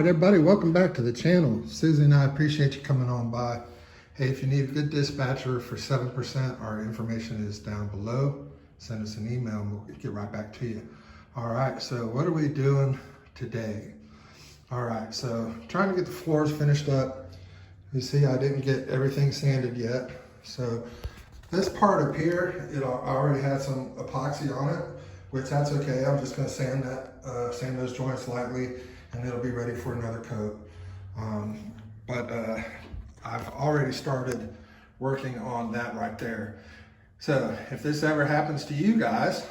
right, everybody, welcome back to the channel. Susie and I appreciate you coming on by. Hey, if you need a good dispatcher for 7%, our information is down below. Send us an email and we'll get right back to you. All right, so what are we doing today? All right, so trying to get the floors finished up. You see, I didn't get everything sanded yet. So this part up here, I already had some epoxy on it, which that's okay. I'm just gonna sand sand those joints lightly, and it'll be ready for another coat. I've already started working on that right there. So if this ever happens to you guys,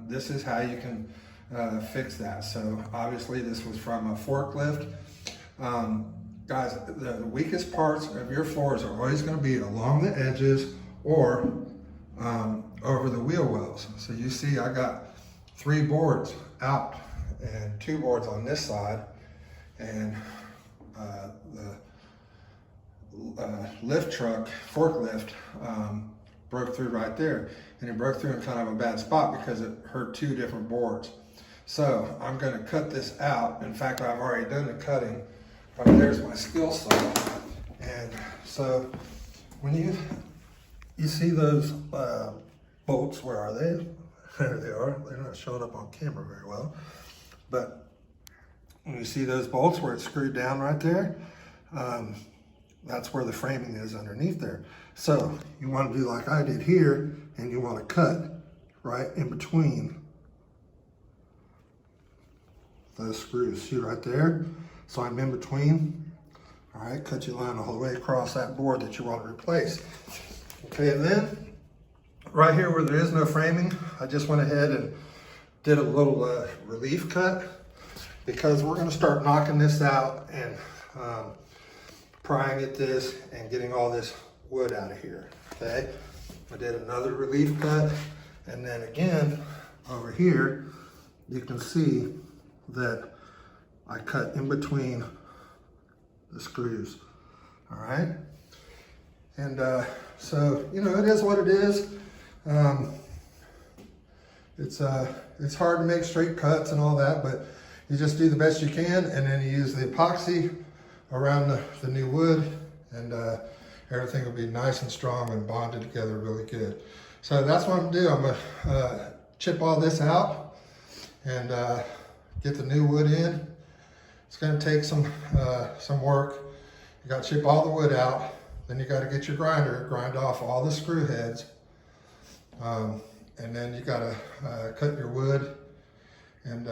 this is how you can fix that. So obviously this was from a forklift. Guys, the weakest parts of your floors are always going to be along the edges or over the wheel wells. So you see I got 3 boards out and 2 boards on this side, and the lift truck, forklift, broke through right there. And it broke through in kind of a bad spot because it hurt 2 different boards. So I'm going to cut this out. In fact, I've already done the cutting. Right there's my skill saw. And so when you see those bolts, where are they? There they are. They're not showing up on camera very well. But when you see those bolts where it's screwed down right there, that's where the framing is underneath there. So you want to do like I did here, and you want to cut right in between those screws. See right there? So I'm in between. All right, cut your line all the way across that board that you want to replace. Okay, and then right here where there is no framing, I just went ahead and did a little relief cut, because we're going to start knocking this out and prying at this and getting all this wood out of here. Okay, I did another relief cut, and then again over here you can see that I cut in between the screws. All right, and so you know, it is what it is. It's hard to make straight cuts and all that, but you just do the best you can, and then you use the epoxy around the new wood, and everything will be nice and strong and bonded together really good. So that's what I'm gonna do. I'm gonna chip all this out and get the new wood in. It's gonna take some work. You gotta chip all the wood out. Then you gotta get your grinder, grind off all the screw heads. And then you gotta cut your wood and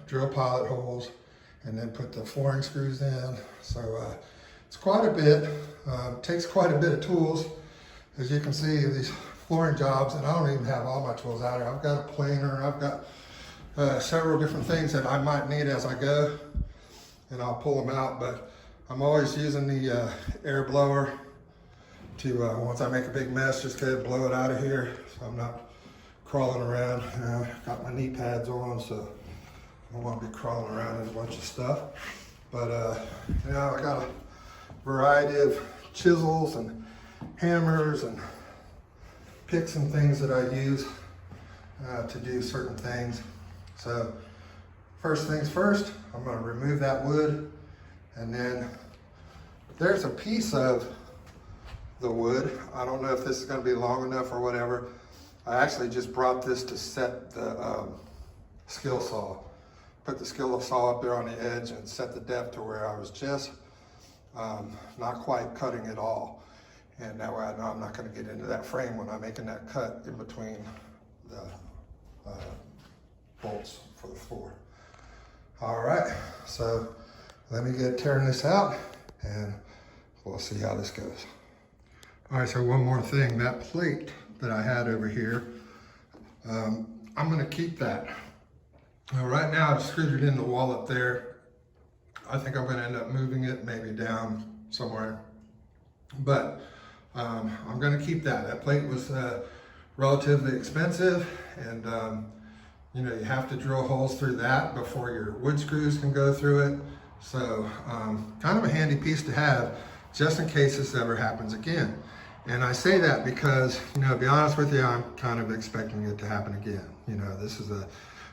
drill pilot holes, and then put the flooring screws in. So it's quite a bit, takes quite a bit of tools. As you can see, these flooring jobs, and I don't even have all my tools out here. I've got a planer, I've got several different things that I might need as I go, and I'll pull them out, but I'm always using the air blower to, once I make a big mess, just go ahead and blow it out of here, so I'm not crawling around. Got my knee pads on, so I don't want to be crawling around in a bunch of stuff. But you know, I got a variety of chisels and hammers and picks and things that I use to do certain things. So first things first, I'm going to remove that wood, and then there's a piece of the wood. I don't know if this is going to be long enough or whatever. I actually just brought this to set the skill saw. Put the skill saw up there on the edge and set the depth to where I was just not quite cutting it all. And that way I know I'm not going to get into that frame when I'm making that cut in between the bolts for the floor. All right, so let me get tearing this out, and we'll see how this goes. All right, so one more thing, that plate that I had over here, I'm gonna keep that. Now, right now I've screwed it in the wall up there. I think I'm gonna end up moving it maybe down somewhere, but I'm gonna keep that. That plate was relatively expensive, and you know, you have to drill holes through that before your wood screws can go through it. So kind of a handy piece to have just in case this ever happens again. And I say that because, you know, to be honest with you, I'm kind of expecting it to happen again. You know, this is a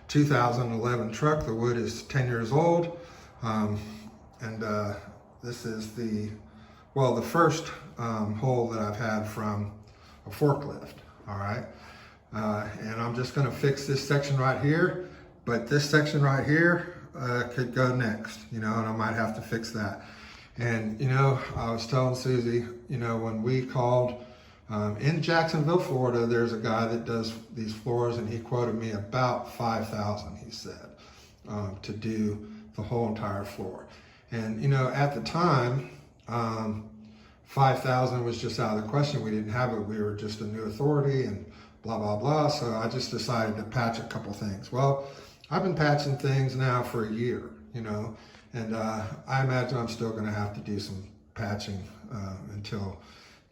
2011 truck. The wood is 10 years old. This is the first hole that I've had from a forklift, all right? And I'm just gonna fix this section right here, but this section right here could go next, you know, and I might have to fix that. And, you know, I was telling Susie, you know, when we called in Jacksonville, Florida, there's a guy that does these floors, and he quoted me about $5,000, he said, to do the whole entire floor. And, you know, at the time, 5,000 was just out of the question. We didn't have it. We were just a new authority and blah, blah, blah. So I just decided to patch a couple things. Well, I've been patching things now for a year, you know, and I imagine I'm still going to have to do some patching until,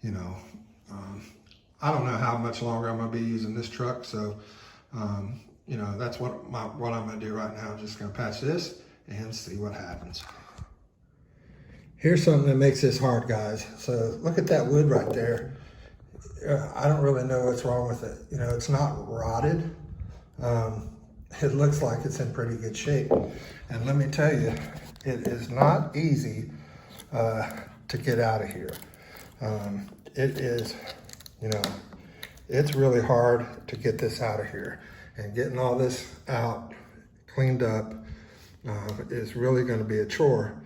you know, I don't know how much longer I'm going to be using this truck. So, you know, that's what I'm going to do right now. I'm just going to patch this and see what happens. Here's something that makes this hard, guys. So look at that wood right there. I don't really know what's wrong with it. You know, it's not rotted. It looks like it's in pretty good shape. And let me tell you, it is not easy to get out of here. It is, you know, it's really hard to get this out of here. And getting all this out, cleaned up, is really going to be a chore.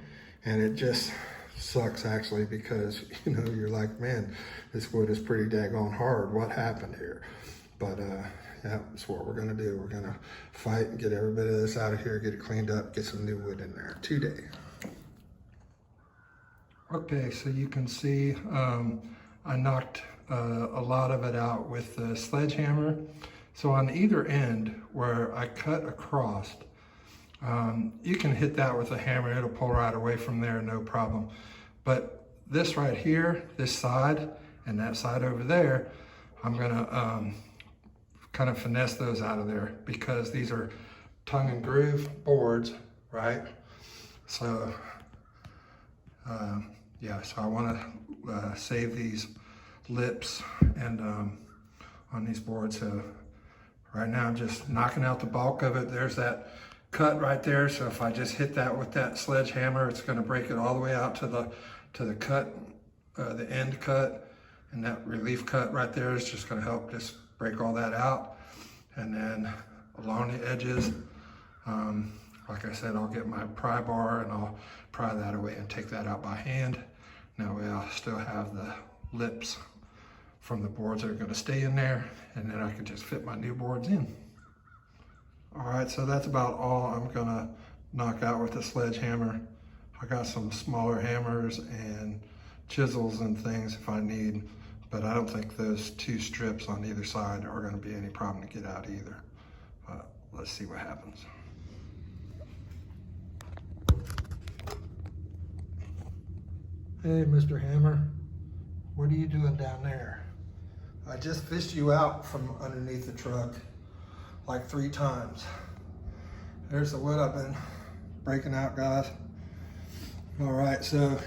And it just sucks, actually, because, you know, you're like, man, this wood is pretty daggone hard. What happened here? But yeah, that's what we're going to do. We're going to fight and get every bit of this out of here, get it cleaned up, get some new wood in there today. Okay, so you can see I knocked a lot of it out with the sledgehammer. So on either end where I cut across, you can hit that with a hammer. It'll pull right away from there, no problem. But this right here, this side, and that side over there, I'm gonna kind of finesse those out of there because these are tongue and groove boards, right? So, yeah, so I wanna save these lips and on these boards. So right now I'm just knocking out the bulk of it. There's that cut right there. So if I just hit that with that sledgehammer, it's going to break it all the way out to the cut, the end cut, and that relief cut right there is just going to help just break all that out. And then along the edges, like I said, I'll get my pry bar and I'll pry that away and take that out by hand. That way I'll still have the lips from the boards that are going to stay in there, and then I can just fit my new boards in. All right, so that's about all I'm gonna knock out with the sledgehammer. I got some smaller hammers and chisels and things if I need, but I don't think those two strips on either side are gonna be any problem to get out either. Let's see what happens. Hey, Mr. Hammer, what are you doing down there? I just fished you out from underneath the truck like 3 times. There's the wood I've been breaking out, guys. All right, so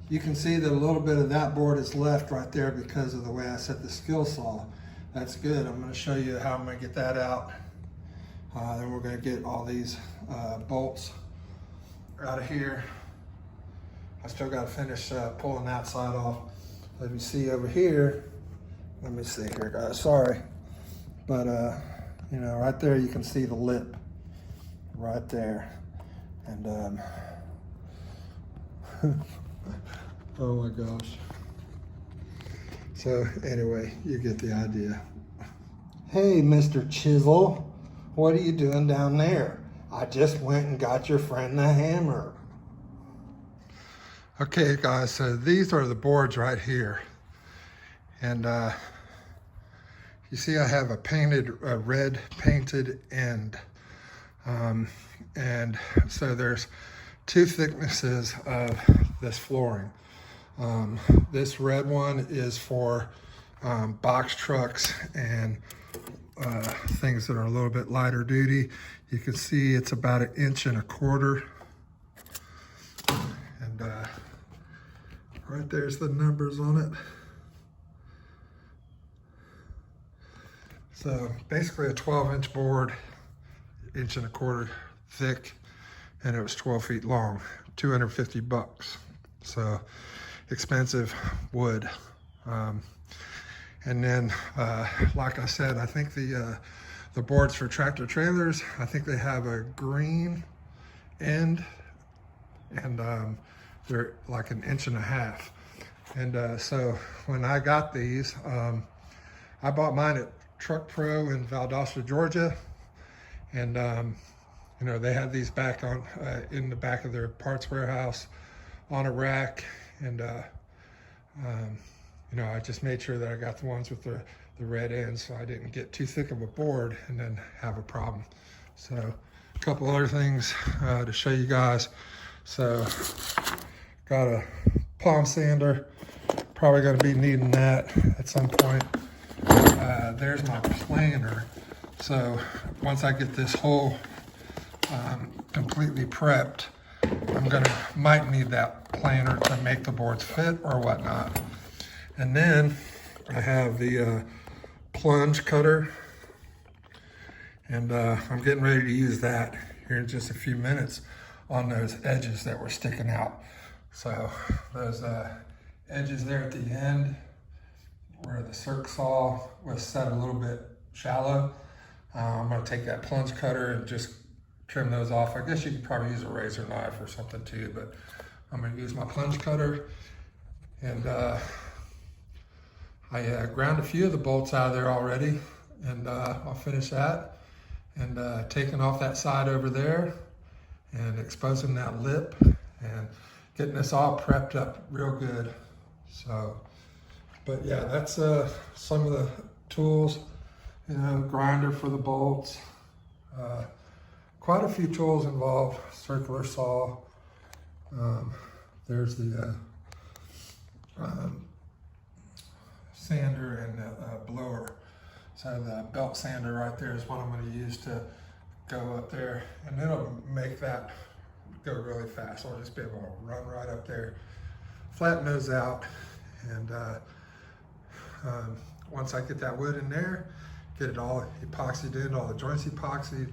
you can see that a little bit of that board is left right there because of the way I set the skill saw. That's good. I'm gonna show you how I'm gonna get that out. Then we're gonna get all these bolts out of here. I still gotta finish pulling that side off. Let me see over here. Let me see here, guys, sorry. But you know, right there you can see the lip right there. And oh my gosh. So anyway, you get the idea. Hey, Mr. Chisel, what are you doing down there? I just went and got your friend the hammer. Okay, guys, so these are the boards right here. And you see I have a red painted end. And so there's 2 thicknesses of this flooring. This red one is for box trucks and things that are a little bit lighter duty. You can see it's about 1.25 inches. And right there's the numbers on it. So basically a 12-inch board, 1.25 inches thick. and it was 12 feet long, 250 bucks. So expensive wood. And then, like I said, I think the boards for tractor trailers, I think they have a green end, and they're like 1.5 inches. And so when I got these, I bought mine at Truck Pro in Valdosta, Georgia. And you know, they had these back on in the back of their parts warehouse on a rack. And you know, I just made sure that I got the ones with the red ends, so I didn't get too thick of a board and then have a problem. So a couple other things to show you guys. So got a palm sander, probably going to be needing that at some point. There's my planer. So once I get this hole completely prepped, might need that planer to make the boards fit or whatnot. And then I have the plunge cutter, and I'm getting ready to use that here in just a few minutes on those edges that were sticking out. So those edges there at the end where the circ saw was set a little bit shallow, I'm going to take that plunge cutter and just trim those off. I guess you could probably use a razor knife or something too, but I'm going to use my plunge cutter. And I ground a few of the bolts out of there already, and I'll finish that. And taking off that side over there and exposing that lip and getting this all prepped up real good. So, but yeah, that's some of the tools. You know, grinder for the bolts. Quite a few tools involved. Circular saw. There's the sander and the blower. So the belt sander right there is what I'm going to use to go up there, and it'll make that go really fast. I'll just be able to run right up there, flatten those out, and once I get that wood in there, get it all epoxied in, all the joints epoxied,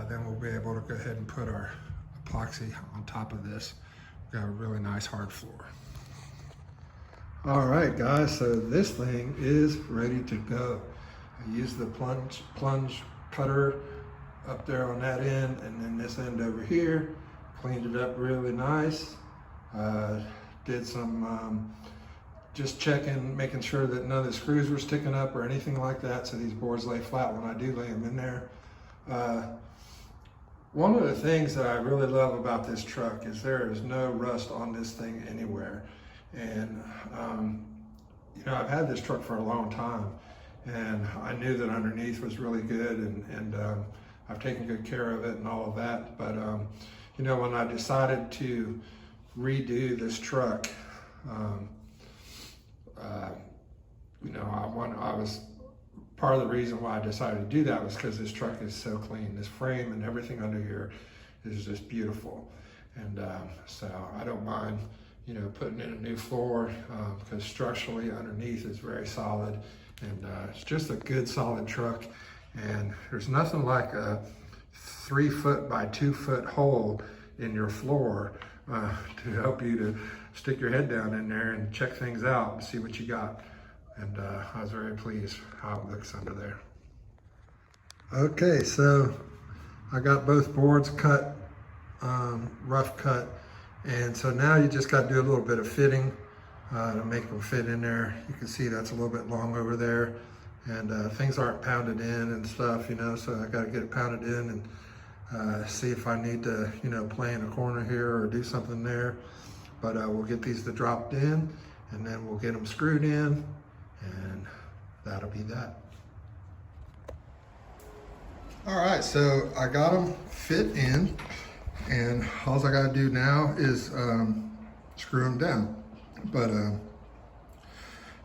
then we'll be able to go ahead and put our epoxy on top of this. We've got a really nice hard floor. All right, guys, so this thing is ready to go. I used the plunge cutter up there on that end, and then this end over here, cleaned it up really nice. Did some just checking, making sure that none of the screws were sticking up or anything like that, so these boards lay flat when I do lay them in there. One of the things that I really love about this truck is there is no rust on this thing anywhere. And you know, I've had this truck for a long time, and I knew that underneath was really good, and I've taken good care of it and all of that. But you know, when I decided to redo this truck, you know, I was part of the reason why I decided to do that was because this truck is so clean. This frame and everything under here is just beautiful, and so I don't mind, you know, putting in a new floor because structurally underneath is very solid, and it's just a good solid truck. And there's nothing like a 3 foot by 2 foot hole in your floor to help you to stick your head down in there and check things out and see what you got. And I was very pleased how it looks under there. Okay, so I got both boards cut, rough cut. And so now you just got to do a little bit of fitting to make them fit in there. You can see that's a little bit long over there, and things aren't pounded in and stuff, you know, so I got to get it pounded in and see if I need to, you know, play in a corner here or do something there. But we'll get these dropped in, and then we'll get them screwed in, and that'll be that. All right, so I got them fit in, and all I gotta do now is screw them down. But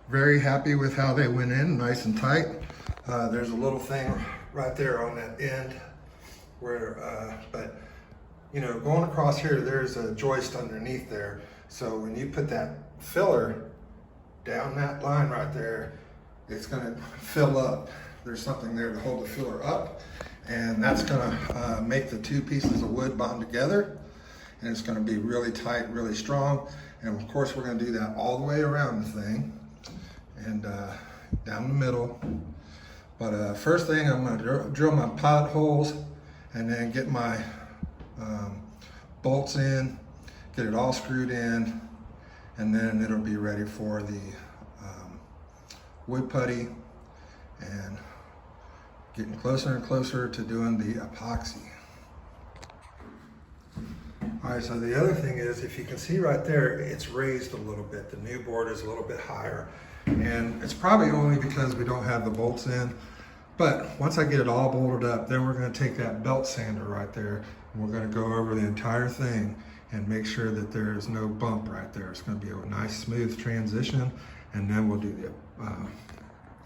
very happy with how they went in, nice and tight. There's a little thing right there on that end where, but you know, going across here, there's a joist underneath there. So when you put that filler down that line right there, it's gonna fill up. There's something there to hold the filler up. And that's gonna make the two pieces of wood bond together, and it's gonna be really tight, really strong. And of course, we're gonna do that all the way around the thing and down the middle. But first thing, I'm gonna drill my pilot holes and then get my bolts in, get it all screwed in, and then it'll be ready for the wood putty and getting closer and closer to doing the epoxy. All right, so the other thing is, if you can see right there, it's raised a little bit. The new board is a little bit higher, and it's probably only because we don't have the bolts in. But once I get it all bolted up, then we're gonna take that belt sander right there, and we're gonna go over the entire thing and make sure that there is no bump right there. It's gonna be a nice smooth transition, and then we'll do the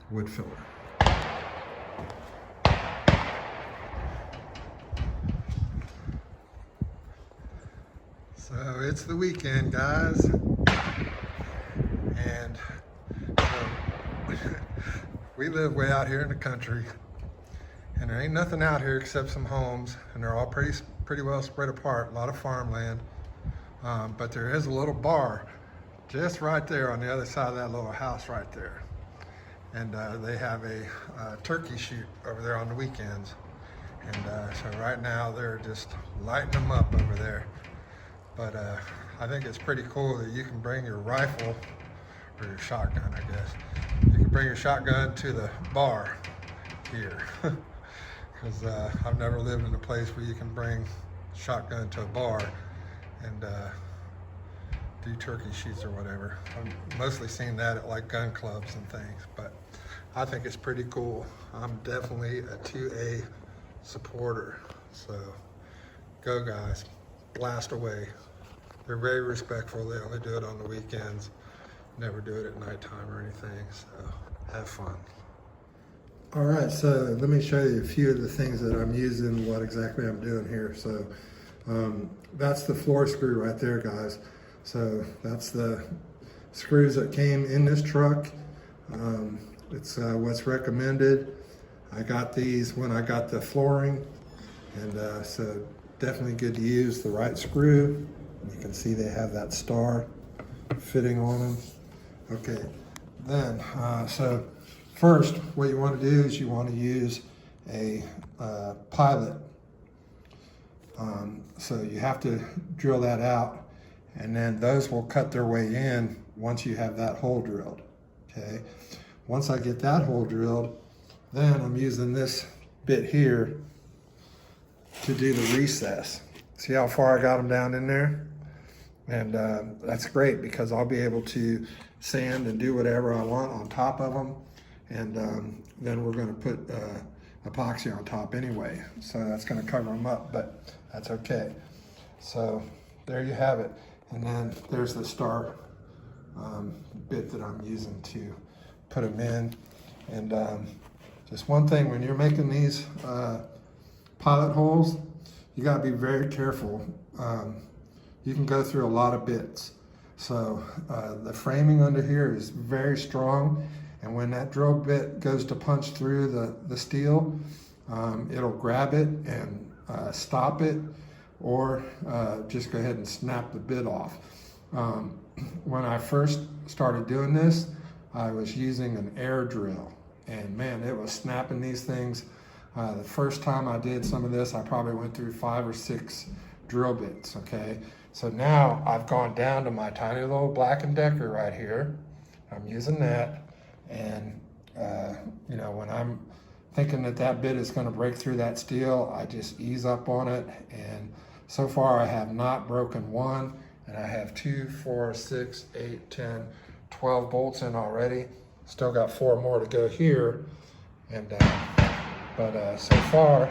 wood filler. So it's the weekend, guys, and so we live way out here in the country, and there ain't nothing out here except some homes, and they're all pretty well spread apart, a lot of farmland, but there is a little bar just right there on the other side of that little house right there, and they have a turkey shoot over there on the weekends, and so right now they're just lighting them up over there. But I think it's pretty cool that you can bring your rifle, or your shotgun, I guess. You can bring your shotgun to the bar here. Because I've never lived in a place where you can bring shotgun to a bar and do turkey shoots or whatever. I've mostly seen that at like gun clubs and things, but I think it's pretty cool. I'm definitely a 2A supporter. So go guys, blast away. They're very respectful. They only do it on the weekends. Never do it at nighttime or anything, so have fun. All right, so let me show you a few of the things that I'm using, what exactly I'm doing here. So that's the floor screw right there, guys. So that's the screws that came in this truck. It's what's recommended. I got these when I got the flooring, and so definitely good to use the right screw. You can see they have that star fitting on them. Okay, then, so first, what you want to do is you want to use a pilot. So you have to drill that out, and then those will cut their way in once you have that hole drilled, okay? Once I get that hole drilled, then I'm using this bit here to do the recess. See how far I got them down in there? And that's great because I'll be able to sand and do whatever I want on top of them. And then we're gonna put epoxy on top anyway. So that's gonna cover them up, but that's okay. So there you have it. And then there's the star bit that I'm using to put them in. And just one thing, when you're making these pilot holes, you gotta be very careful. You can go through a lot of bits. So the framing under here is very strong, and when that drill bit goes to punch through the steel, it'll grab it and stop it, or just go ahead and snap the bit off. When I first started doing this, I was using an air drill, and man, it was snapping these things. The first time I did some of this, I probably went through 5 or 6 drill bits, okay? So now I've gone down to my tiny little Black & Decker right here. I'm using that, and you know, when I'm thinking that that bit is gonna break through that steel, I just ease up on it, and so far I have not broken one, and I have 2, 4, 6, 8, 10, 12 bolts in already. Still got 4 more to go here, and but so far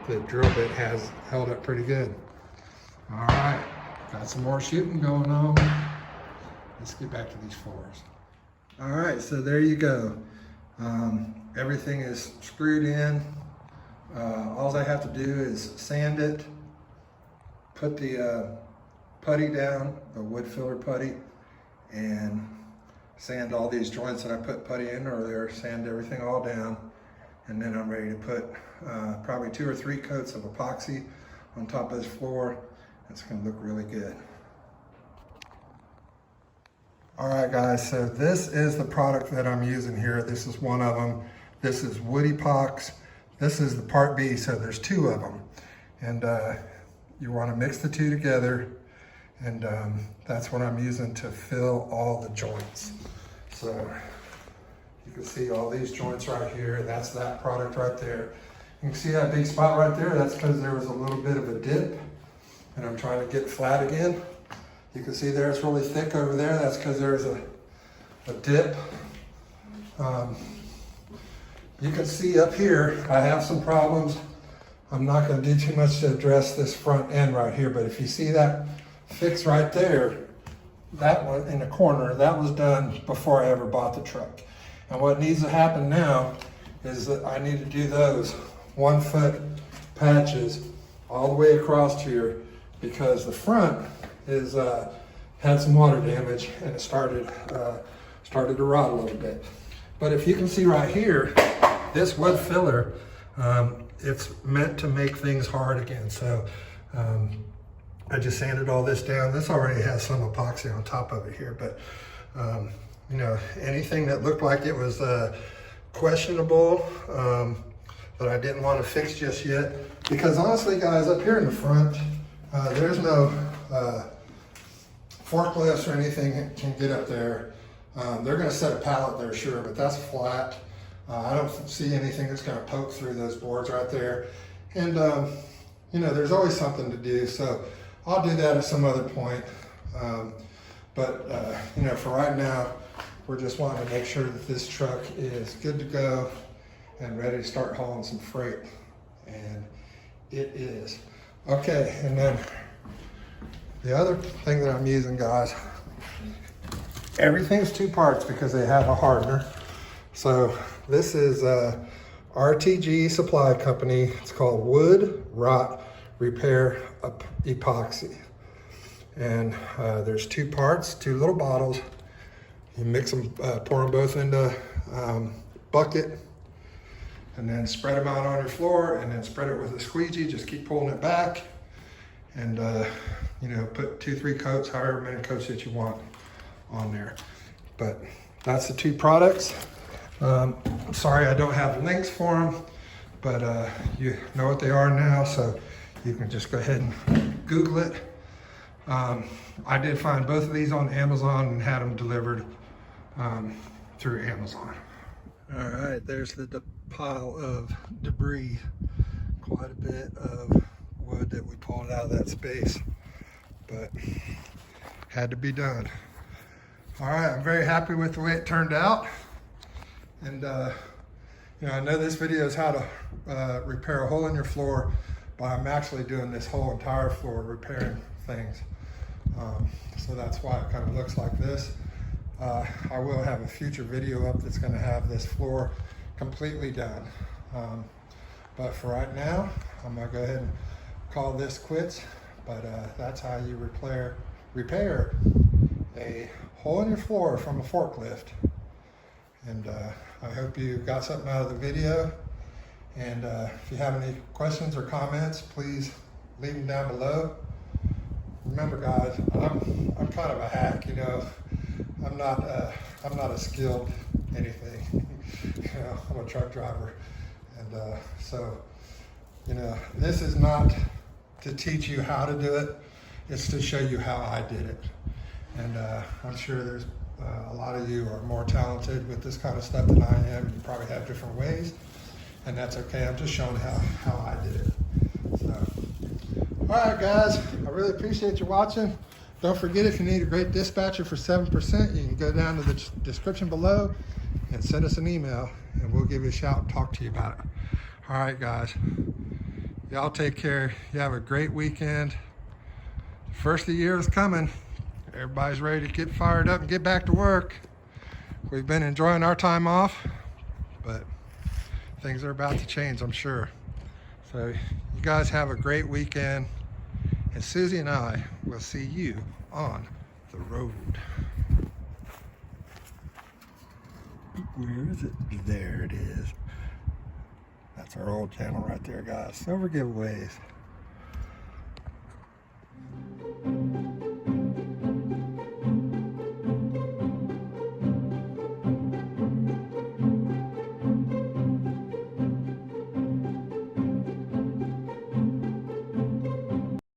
the drill bit has held up pretty good. All right, got some more shooting going on. Let's get back to these floors. All right, so there you go. Everything is screwed in. All I have to do is sand it, put the putty down, the wood filler putty, and sand all these joints that I put putty in earlier, sand everything all down, and then I'm ready to put probably 2 or 3 coats of epoxy on top of this floor. It's gonna look really good. All right guys, so this is the product that I'm using here. This is one of them. This is wood epox. This is the part B, so there's 2 of them. And you wanna mix the 2 together, and that's what I'm using to fill all the joints. So you can see all these joints right here. That's that product right there. You can see that big spot right there. That's because there was a little bit of a dip, and I'm trying to get flat again. You can see there it's really thick over there. That's because there's a dip. You can see up here, I have some problems. I'm not going to do too much to address this front end right here, but if you see that fix right there, that one in the corner, that was done before I ever bought the truck. And what needs to happen now is that I need to do those 1-foot patches all the way across here, because the front is had some water damage and it started to rot a little bit. But if you can see right here, this wood filler, it's meant to make things hard again. So I just sanded all this down. This already has some epoxy on top of it here, but you know, anything that looked like it was questionable that I didn't want to fix just yet, because honestly guys, up here in the front, there's no forklifts or anything that can get up there. They're going to set a pallet there, sure, but that's flat. I don't see anything that's going to poke through those boards right there. And you know, there's always something to do, so I'll do that at some other point. But you know, for right now, we're just wanting to make sure that this truck is good to go and ready to start hauling some freight. And it is. Okay, and then the other thing that I'm using, guys, everything's 2 parts because they have a hardener. So this is RTG Supply Company. It's called Wood Rot Repair Epoxy. And there's 2 parts, 2 little bottles. You mix them, pour them both into bucket, and then spread them out on your floor, and then spread it with a squeegee. Just keep pulling it back, and you know, put 2-3 coats, however many coats that you want on there. But that's the 2 products. I'm sorry I don't have links for them, but you know what they are now, so you can just go ahead and Google it. I did find both of these on Amazon and had them delivered through Amazon. All right, there's the pile of debris. Quite a bit of wood that we pulled out of that space, but had to be done. All right, I'm very happy with the way it turned out. And you know, I know this video is how to repair a hole in your floor, but I'm actually doing this whole entire floor, repairing things. So that's why it kind of looks like this. I will have a future video up that's going to have this floor completely done. But for right now, I'm going to go ahead and call this quits. But that's how you repair a hole in your floor from a forklift. And I hope you got something out of the video. And if you have any questions or comments, please leave them down below. Remember guys, I'm kind of a hack, you know. I'm not a skilled anything. You know, I'm a truck driver. And so, you know, this is not to teach you how to do it. It's to show you how I did it. And I'm sure there's a lot of you are more talented with this kind of stuff than I am. You probably have different ways, and that's okay. I'm just showing how I did it. So, all right, guys, I really appreciate you watching. Don't forget, if you need a great dispatcher for 7%, you can go down to the description below and send us an email, and we'll give you a shout and talk to you about it. All right, guys, y'all take care. You have a great weekend. The first of the year is coming. Everybody's ready to get fired up and get back to work. We've been enjoying our time off, but things are about to change, I'm sure. So you guys have a great weekend, and Susie and I will see you on the road. Where is it? There it is. That's our old channel right there, guys. Silver giveaways.